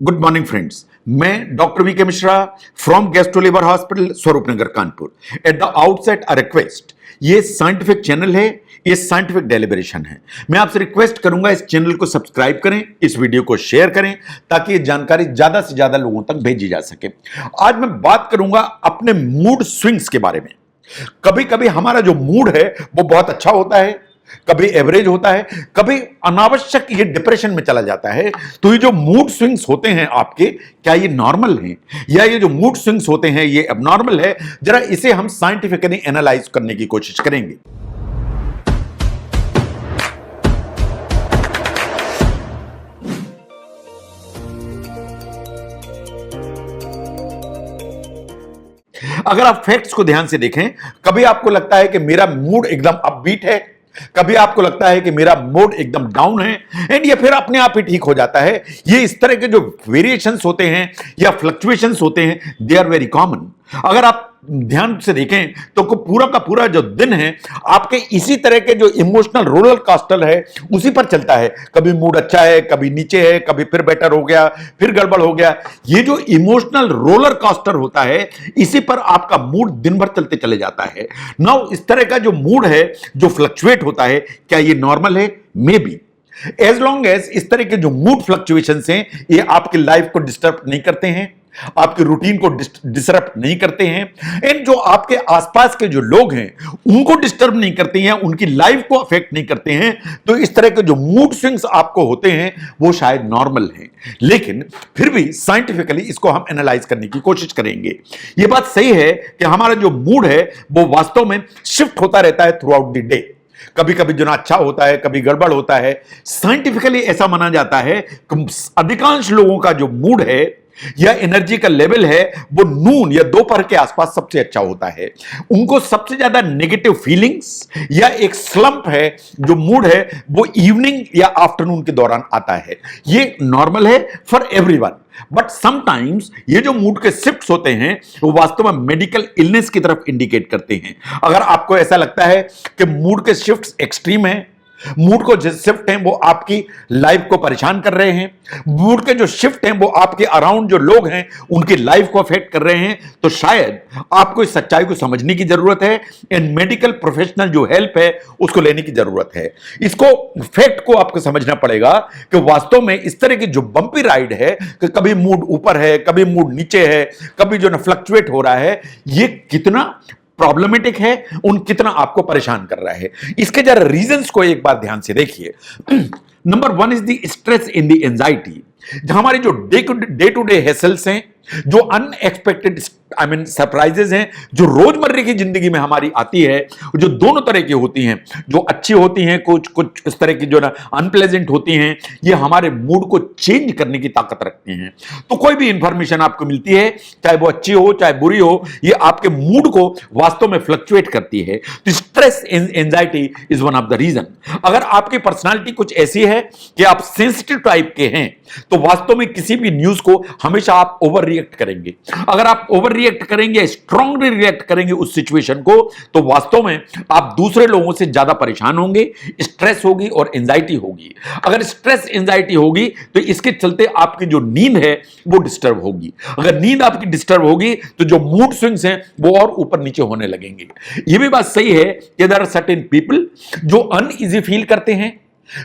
Good morning friends. मैं doctor V K Mishra from gastro liver hospital Swaroopnagar Kanpur. At the outset a request, ये scientific channel है, ये scientific deliberation है। मैं आपसे रिक्वेस्ट करूंगा इस चैनल को सब्सक्राइब करें, इस वीडियो को शेयर करें ताकि ये जानकारी ज्यादा से ज्यादा लोगों तक भेजी जा सके। आज मैं बात करूंगा अपने मूड स्विंग्स के बारे में। कभी कभी हमारा जो मूड है वो बहुत अच्छा होता है, कभी एवरेज होता है, कभी अनावश्यक ये डिप्रेशन में चला जाता है। तो ये जो मूड स्विंग्स होते हैं आपके, क्या ये नॉर्मल हैं या ये जो मूड स्विंग्स होते हैं ये एबनॉर्मल है? जरा इसे हम साइंटिफिकली एनालाइज करने की कोशिश करेंगे। अगर आप फैक्ट्स को ध्यान से देखें, कभी आपको लगता है कि मेरा मूड एकदम अपबीट है, कभी आपको लगता है कि मेरा मूड एकदम डाउन है, एंड ये फिर अपने आप ही ठीक हो जाता है। ये इस तरह के जो वेरिएशंस होते हैं या फ्लक्चुएशंस होते हैं, दे आर वेरी कॉमन। अगर आप ध्यान से देखें तो पूरा का पूरा जो दिन है आपके इसी तरह के जो इमोशनल रोलर कास्टर है उसी पर चलता है। कभी मूड अच्छा है, कभी नीचे है, कभी फिर बेटर हो गया, फिर गड़बड़ हो गया। ये जो इमोशनल रोलर कास्टर होता है इसी पर आपका मूड दिन भर चलते चले जाता है। नाउ इस तरह का जो मूड है जो फ्लक्चुएट होता है, क्या ये नॉर्मल है? Maybe, as long as इस तरह के जो मूड फ्लक्चुएशंस हैं ये आपकी लाइफ को डिस्टर्ब नहीं करते हैं, आपके रूटीन को डिस्टर्ब नहीं करते हैं, एंड जो आपके आसपास के जो लोग हैं उनको डिस्टर्ब नहीं करते हैं, उनकी लाइफ को अफेक्ट नहीं करते हैं, तो इस तरह के जो मूड स्विंग्स आपको होते हैं वो शायद नॉर्मल हैं। लेकिन फिर भी साइंटिफिकली इसको हम एनालाइज करने की कोशिश करेंगे। यह बात सही है कि हमारा जो मूड है वो वास्तव में शिफ्ट होता रहता है थ्रू आउट द डे। कभी कभी जो ना अच्छा होता है, कभी गड़बड़ होता है। साइंटिफिकली ऐसा माना जाता है कि अधिकांश लोगों का जो मूड है या एनर्जी का लेवल है वो नून या दोपहर के आसपास सबसे अच्छा होता है। उनको सबसे ज्यादा नेगेटिव फीलिंग्स या एक स्लंप है जो मूड है वो इवनिंग या आफ्टरनून के दौरान आता है। ये नॉर्मल है फॉर एवरीवन, बट समटाइम्स ये जो मूड के शिफ्ट्स होते हैं वो वास्तव में मेडिकल इलनेस की तरफ इंडिकेट करते हैं। अगर आपको ऐसा लगता है कि मूड के शिफ्ट्स एक्सट्रीम हैं, मूड को जो शिफ्ट हैं वो आपकी लाइफ को परेशान कर रहे हैं, मूड के जो शिफ्ट हैं वो आपके अराउंड जो लोग हैं उनकी लाइफ को अफेक्ट कर रहे हैं, तो शायद आपको इस सच्चाई को समझने की जरूरत है एंड मेडिकल प्रोफेशनल जो हेल्प है उसको लेने की जरूरत है। इसको फैक्ट को आपको समझना पड़ेगा कि वास्तव में इस तरह की जो बम्पी राइड है कि कभी मूड ऊपर है, कभी मूड नीचे है, कभी जो ना फ्लक्चुएट हो रहा है, ये कितना प्रॉब्लमेटिक है, उन कितना आपको परेशान कर रहा है। इसके जरा रीजंस को एक बार ध्यान से देखिए। Number one is the stress in the anxiety. हमारी जो डे टू डे हेसल्स हैं, जो अनएक्सपेक्टेड सरप्राइजेस हैं, जो रोजमर्रे की जिंदगी में हमारी आती है, जो दोनों तरह की होती हैं, जो अच्छी होती हैं, कुछ इस तरह की जो ना अनप्लेजेंट होती हैं, ये हमारे मूड को चेंज करने की ताकत रखती हैं। तो कोई भी इंफॉर्मेशन आपको मिलती है, चाहे वो अच्छी हो चाहे बुरी हो, ये आपके मूड को वास्तव में फ्लक्चुएट करती है। तो stress anxiety is one of the reason. अगर आपकी पर्सनालिटी कुछ ऐसी है कि आप सेंसिटिव टाइप के हैं तो वास्तव में किसी भी न्यूज को हमेशा आप ओवर रिएक्ट करेंगे। अगर आप ओवर रिएक्ट करेंगे, स्ट्रांगली रिएक्ट करेंगे उस सिचुएशन को, तो वास्तव में आप दूसरे लोगों से ज्यादा परेशान होंगे, स्ट्रेस होगी और एंजाइटी होगी। अगर स्ट्रेस एंजाइटी होगी तो इसके चलते आपकी जो नींद है वो डिस्टर्ब होगी। अगर नींद आपकी डिस्टर्ब होगी तो जो मूड स्विंग्स हैं वो और ऊपर नीचे होने लगेंगे। यह भी बात सही है कि देयर आर सर्टेन पीपल जो अनईजी फील करते हैं,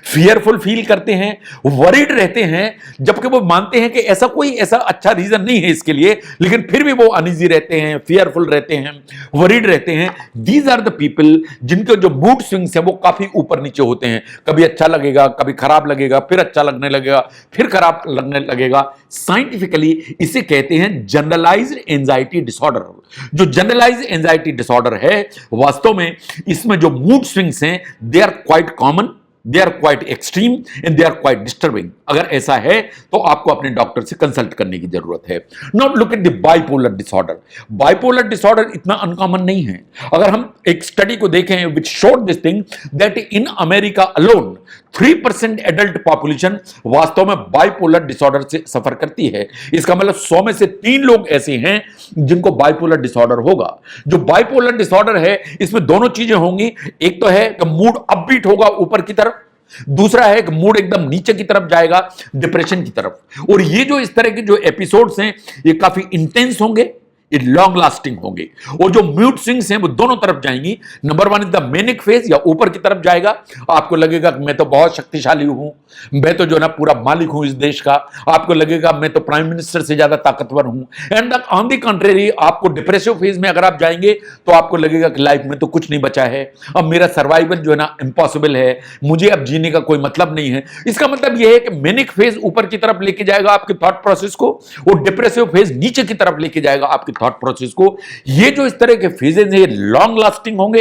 फियरफुल फील करते हैं, वरीड रहते हैं, जबकि वो मानते हैं कि ऐसा अच्छा रीजन नहीं है इसके लिए, लेकिन फिर भी वो अनईजी रहते हैं, फियरफुल रहते हैं, वरीड रहते हैं। दीज आर द पीपल जिनके जो मूड स्विंग्स हैं वो काफी ऊपर नीचे होते हैं। कभी अच्छा लगेगा, कभी खराब लगेगा, फिर अच्छा लगने लगेगा, फिर खराब लगने लगेगा। साइंटिफिकली इसे कहते हैं जनरलाइज्ड एंजाइटी डिसऑर्डर। जो जनरलाइज्ड एंजाइटी डिसऑर्डर है वास्तव में इसमें जो मूड स्विंग्स हैं they are quite common, they are quite extreme and they are quite disturbing. अगर ऐसा है तो आपको अपने डॉक्टर से कंसल्ट करने की जरूरत है। Now look at the bipolar disorder. Bipolar disorder इतना अनकॉमन नहीं है। अगर हम एक स्टडी को देखें विच showed this thing that in America alone 3% adult population वास्तव में बाइपोलर डिसऑर्डर से सफर करती है। इसका मतलब 100 में से 3 लोग ऐसे हैं जिनको बाइपोलर डिसऑर्डर होगा। जो बाइपोलर डिसऑर्डर है इसमें दोनों चीजें होंगी। एक तो है कि मूड अपबीट होगा ऊपर की तरफ, दूसरा है कि मूड एकदम नीचे की तरफ जाएगा, डिप्रेशन की तरफ। और ये जो इस तरह के जो एपिसोड्स हैं ये काफी इंटेंस होंगे, ये लॉन्ग लास्टिंग होंगे। और जो मूड स्विंग्स हैं वो दोनों तरफ जाएंगी। Number one is the manic phase, या ऊपर की तरफ जाएगा, आपको लगेगा कि मैं तो बहुत शक्तिशाली हूं, मैं तो जो ना पूरा मालिक हूं इस देश का, आपको लगेगा मैं तो प्राइम मिनिस्टर से ज्यादा ताकतवर हूं। एंड ऑन द कंट्रेरी आपको डिप्रेसिव फेज में अगर आप जाएंगे तो आपको लगेगा कि लाइफ में तो कुछ नहीं बचा है, अब मेरा सर्वाइवल जो है ना इम्पॉसिबल है, मुझे अब जीने का कोई मतलब नहीं है। इसका मतलब यह है कि मैनिक फेज ऊपर की तरफ लेके जाएगा आपके थॉट प्रोसेस को, और डिप्रेसिव फेज नीचे की तरफ लेके जाएगा आपके थॉट प्रोसेस को। ये जो इस तरह के फेजेस हैं ये लॉन्ग लास्टिंग होंगे,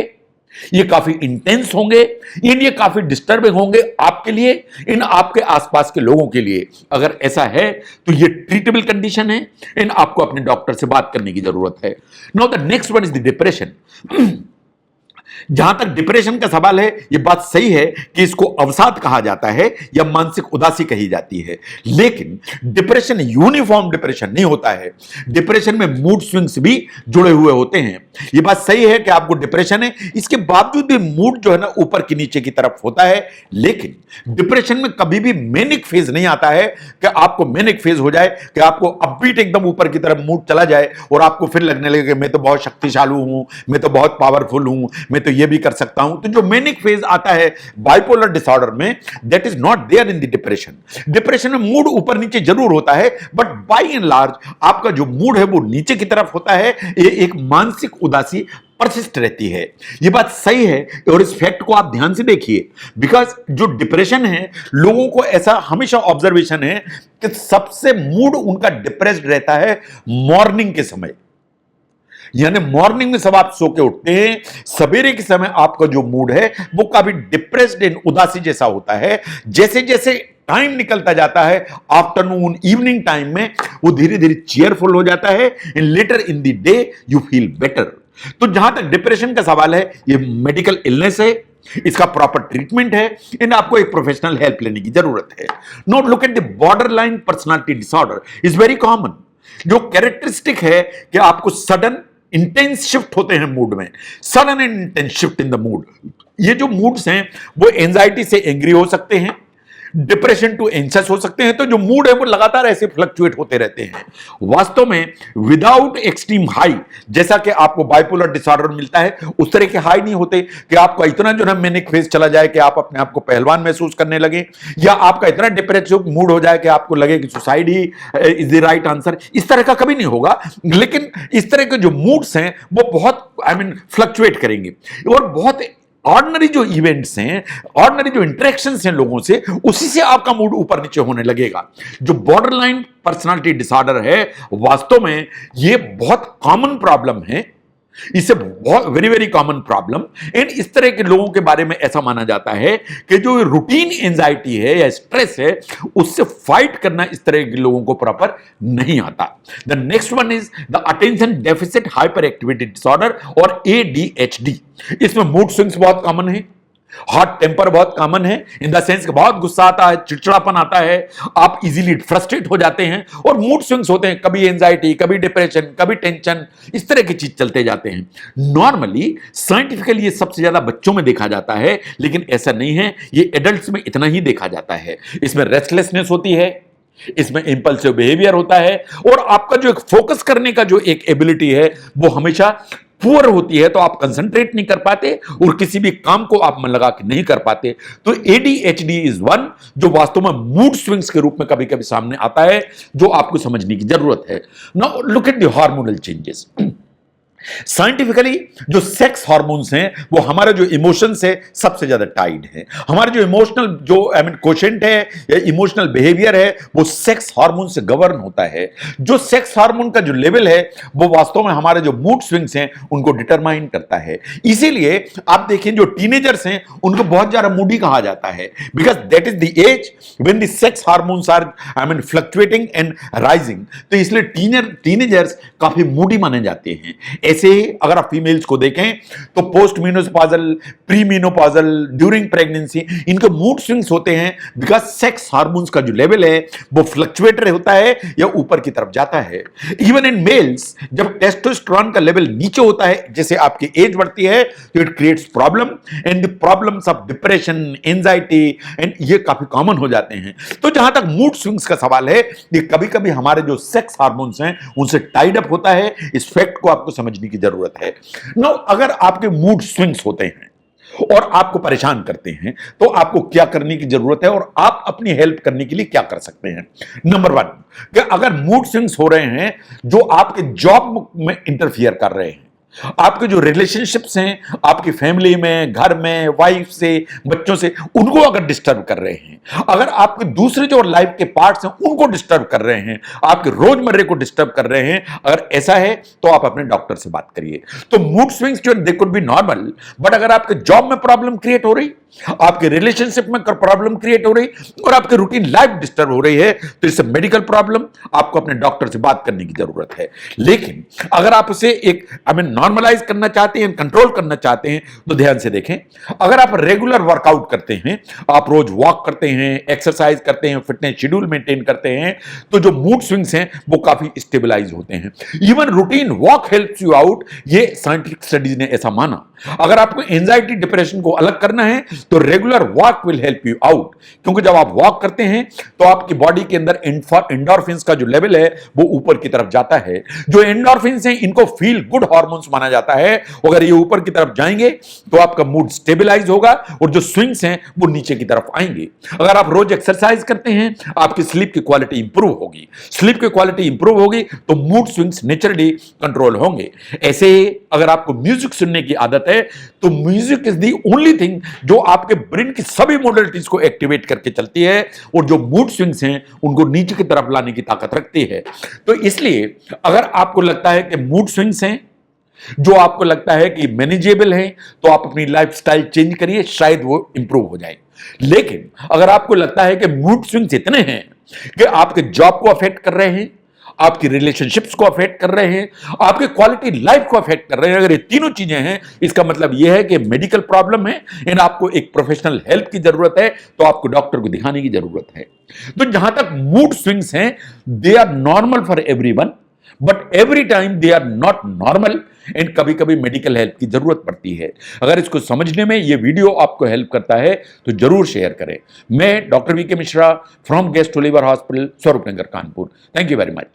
ये काफी इंटेंस होंगे, ये काफी डिस्टर्बिंग होंगे आपके लिए, इन आपके आसपास के लोगों के लिए। अगर ऐसा है तो ये ट्रीटेबल कंडीशन है, इन आपको अपने डॉक्टर से बात करने की जरूरत है। Now the next one is the depression. जहां तक डिप्रेशन का सवाल है, यह बात सही है कि इसको अवसाद कहा जाता है या मानसिक उदासी कही जाती है, लेकिन डिप्रेशन यूनिफॉर्म डिप्रेशन नहीं होता है। डिप्रेशन में मूड स्विंग्स भी जुड़े हुए होते हैं। यह बात सही है कि आपको डिप्रेशन है, इसके बावजूद भी मूड जो है ना ऊपर की नीचे की तरफ होता है, लेकिन डिप्रेशन में कभी भी मैनिक फेज नहीं आता है कि आपको मैनिक फेज हो जाए कि आपको अपबीट एकदम ऊपर की तरफ मूड चला जाए और आपको फिर लगने लगे कि मैं तो बहुत शक्तिशाली हूं, मैं तो बहुत पावरफुल हूं, मैं तो ये भी कर सकता हूं। तो जो मैनिक फेज आता है बाइपोलर डिसऑर्डर में, that is not there in the depression. Depression में मूड ऊपर नीचे जरूर होता है, बट बाय एंड लार्ज आपका जो मूड है वो नीचे की तरफ होता है। ये एक मानसिक उदासी परसिस्ट रहती है। ये बात सही है, और इस फैक्ट को आप ध्यान से देखिए, बिकॉज जो डिप्रेशन है, लोगों को ऐसा हमेशा ऑब्जर्वेशन है कि सबसे मूड उनका डिप्रेस्ड रहता है मॉर्निंग के समय। यानी मॉर्निंग में सब आप सो के उठते हैं, सवेरे के समय आपका जो मूड है वो काफी डिप्रेस्ड एंड उदासी जैसा होता है। जैसे जैसे टाइम निकलता जाता है, आफ्टरनून इवनिंग टाइम में वो धीरे धीरे चेयरफुल हो जाता है, and later in the day you feel better. तो जहां तक डिप्रेशन का सवाल है, ये मेडिकल इलनेस है, इसका प्रॉपर ट्रीटमेंट है, इन आपको एक प्रोफेशनल हेल्प लेने की जरूरत है। Not look at the borderline personality disorder is very common. जो कैरेक्टरिस्टिक है कि आपको सडन इंटेंस शिफ्ट होते हैं मूड में, sudden and intense shift in the mood. ये जो मूड्स हैं वो एंजाइटी से एंग्री हो सकते हैं, डिप्रेशन टू एंशियस हो सकते हैं। तो जो मूड है वो लगातार ऐसे फ्लक्चुएट होते रहते हैं। वास्तव में विदाउट एक्सट्रीम हाई, जैसा कि आपको बाइपोलर डिसऑर्डर मिलता है, उस तरह के हाई नहीं होते कि आपका इतना जो है मैनिक फेज चला जाए कि आप अपने आप को पहलवान महसूस करने लगे, या आपका इतना डिप्रेसिव मूड हो जाए कि आपको लगे कि suicide he is the right answer. इस तरह का कभी नहीं होगा, लेकिन इस तरह के जो मूड्स हैं वो बहुत फ्लक्चुएट करेंगे, और बहुत ऑर्डिनरी जो इवेंट्स हैं, ऑर्डिनरी जो इंटरेक्शंस हैं लोगों से, उसी से आपका मूड ऊपर नीचे होने लगेगा। जो बॉर्डरलाइन पर्सनालिटी डिसऑर्डर है, वास्तव में ये बहुत कॉमन प्रॉब्लम है, इससे बहुत very very common problem. And इस तरह के लोगों के बारे में ऐसा माना जाता है कि जो रूटीन एंजाइटी है या स्ट्रेस है, उससे फाइट करना इस तरह के लोगों को प्रॉपर नहीं आता। The next one is the attention deficit hyper activity disorder और ADHD। इसमें मूड स्विंग्स बहुत कॉमन है, हॉट टेम्पर बहुत कॉमन है, इन द सेंस कि बहुत गुस्सा आता है, चिड़चिड़ापन आता है, आप इजीली फ्रस्ट्रेट हो जाते हैं, और मूड स्विंग्स होते हैं, कभी एंजाइटी, कभी डिप्रेशन, कभी टेंशन, इस तरह की चीज चलते जाते हैं। नॉर्मली साइंटिफिकली ये सबसे ज्यादा बच्चों में देखा जाता है, लेकिन ऐसा नहीं है, ये एडल्ट्स में इतना ही देखा जाता है। इसमें रेस्टलेसनेस होती है, इसमें इंपल्सिव बिहेवियर होता है, और आपका जो एक फोकस करने का जो एक एबिलिटी है वो हमेशा पुअर होती है। तो आप कंसंट्रेट नहीं कर पाते और किसी भी काम को आप मन लगा के नहीं कर पाते। तो ADHD इज वन जो वास्तव में मूड स्विंग्स के रूप में कभी कभी सामने आता है, जो आपको समझने की जरूरत है। Now look at the hormonal changes. Scientifically जो सेक्स हार्मोन्स हैं वो हमारे जो इमोशंस है सबसे ज्यादा टाइड है। हमारे जो इमोशनल जो क्वोशेंट है या इमोशनल बिहेवियर है वो सेक्स हार्मोन से गवर्न होता है। जो सेक्स हार्मोन का जो लेवल है वो वास्तव में हमारे जो मूड स्विंग्स हैं उनको डिटरमाइन करता है। इसीलिए आप देखिए जो टीनेजर्स हैं उनको बहुत ज्यादा मूडी कहा जाता है, because that is the age when the sex hormones are fluctuating and rising. तो इसलिए टीनेजर्स काफी मूडी माने जाते हैं। ऐसे ही अगर आप फीमेल्स को देखें तो post menopausal, pre menopausal, during pregnancy इनके मूड स्विंग्स होते हैं बिकॉज सेक्स हार्मोन्स का जो लेवल है वो फ्लक्चुएट होता है या ऊपर की तरफ जाता है। इवन इन मेल्स जब टेस्टोस्टेरोन का लेवल नीचे होता है, जैसे आपकी एज बढ़ती है, तो it creates problem and the problems of depression, anxiety and ये काफी कॉमन हो जाते हैं। तो जहां तक मूड स्विंग्स का सवाल है, ये कभी कभी हमारे जो सेक्स हार्मोन्स हैं उनसे टाइड अप होता है। इस फैक्ट को आपको समझने की जरूरत है। नो, अगर आपके मूड स्विंग्स होते हैं और आपको परेशान करते हैं तो आपको क्या करने की जरूरत है और आप अपनी हेल्प करने के लिए क्या कर सकते हैं। नंबर 1, कि अगर मूड स्विंग्स हो रहे हैं जो आपके जॉब में इंटरफियर कर रहे हैं, आपके जो रिलेशनशिप्स हैं आपकी फैमिली में, घर में, वाइफ से, बच्चों से, उनको अगर डिस्टर्ब कर रहे हैं, अगर आपके दूसरे जो लाइफ के पार्ट्स हैं उनको डिस्टर्ब कर रहे हैं, आपके रोजमर्रे को डिस्टर्ब कर रहे हैं, अगर ऐसा है तो आप अपने डॉक्टर से बात करिए। तो मूड स्विंग्स जो they could be normal, but अगर आपके जॉब में प्रॉब्लम क्रिएट हो रही, आपके रिलेशनशिप में प्रॉब्लम क्रिएट हो रही और आपके रूटीन लाइफ डिस्टर्ब हो रही है, तो इससे मेडिकल प्रॉब्लम, आपको अपने डॉक्टर से बात करने की जरूरत है। लेकिन अगर आप उसे एक नॉर्मलाइज करना चाहते हैं, कंट्रोल करना चाहते हैं, तो ध्यान से देखें। अगर आप रेगुलर वर्कआउट करते हैं, आप रोज वॉक करते हैं, एक्सरसाइज करते हैं, फिटनेस शेड्यूल मेंटेन करते हैं, तो जो मूड स्विंग्स हैं वो काफी स्टेबलाइज होते हैं। Even routine walk helps you out, ये साइंटिफिक स्टडीज ने ऐसा माना। अगर आपको एंजाइटी, डिप्रेशन को अलग करना है तो regular walk will help you out, क्योंकि जब आप वॉक करते हैं तो आपकी बॉडी के अंदर एंडोर्फिन्स का जो लेवल है वो ऊपर की तरफ जाता है। जो एंडोर्फिन्स हैं इनको फील गुड हार्मोन्स माना जाता है। अगर ये ऊपर की तरफ जाएंगे तो आपका मूड स्टेबलाइज होगा और जो स्विंग्स हैं वो नीचे की तरफ आएंगे। अगर आप रोज एक्सरसाइज करते हैं, आपकी स्लीप की क्वालिटी इंप्रूव होगी। स्लीप की क्वालिटी इंप्रूव होगी तो मूड स्विंग्स नेचुरली कंट्रोल होंगे। ऐसे ही अगर आपको म्यूजिक सुनने की आदत है तो music is the only thing जो आपके ब्रेन की सभी मोडलिटीज को एक्टिवेट करके चलती है और जो मूड स्विंग्स हैं उनको नीचे की तरफ लाने की ताकत रखती है। तो इसलिए अगर आपको लगता है कि मूड स्विंग्स हैं जो आपको लगता है कि मैनेजेबल है, तो आप अपनी लाइफस्टाइल चेंज करिए, शायद वो इंप्रूव हो जाए। लेकिन अगर आपको लगता है कि मूड स्विंग्स इतने हैं कि आपके जॉब को अफेक्ट कर रहे हैं, आपकी रिलेशनशिप्स को अफेक्ट कर रहे हैं, आपके क्वालिटी लाइफ को अफेक्ट कर रहे हैं, अगर ये तीनों चीजें हैं, इसका मतलब यह है कि मेडिकल प्रॉब्लम है एंड आपको एक प्रोफेशनल हेल्प की जरूरत है, तो आपको डॉक्टर को दिखाने की जरूरत है। तो जहां तक मूड स्विंग्स हैं, they are normal for everyone, but every time they are not normal and कभी कभी मेडिकल हेल्प की जरूरत पड़ती है। अगर इसको समझने में ये वीडियो आपको हेल्प करता है तो जरूर शेयर करें। मैं doctor V K Mishra from guest liver hospital, Swaroop Nagar, Kanpur. Thank you very much.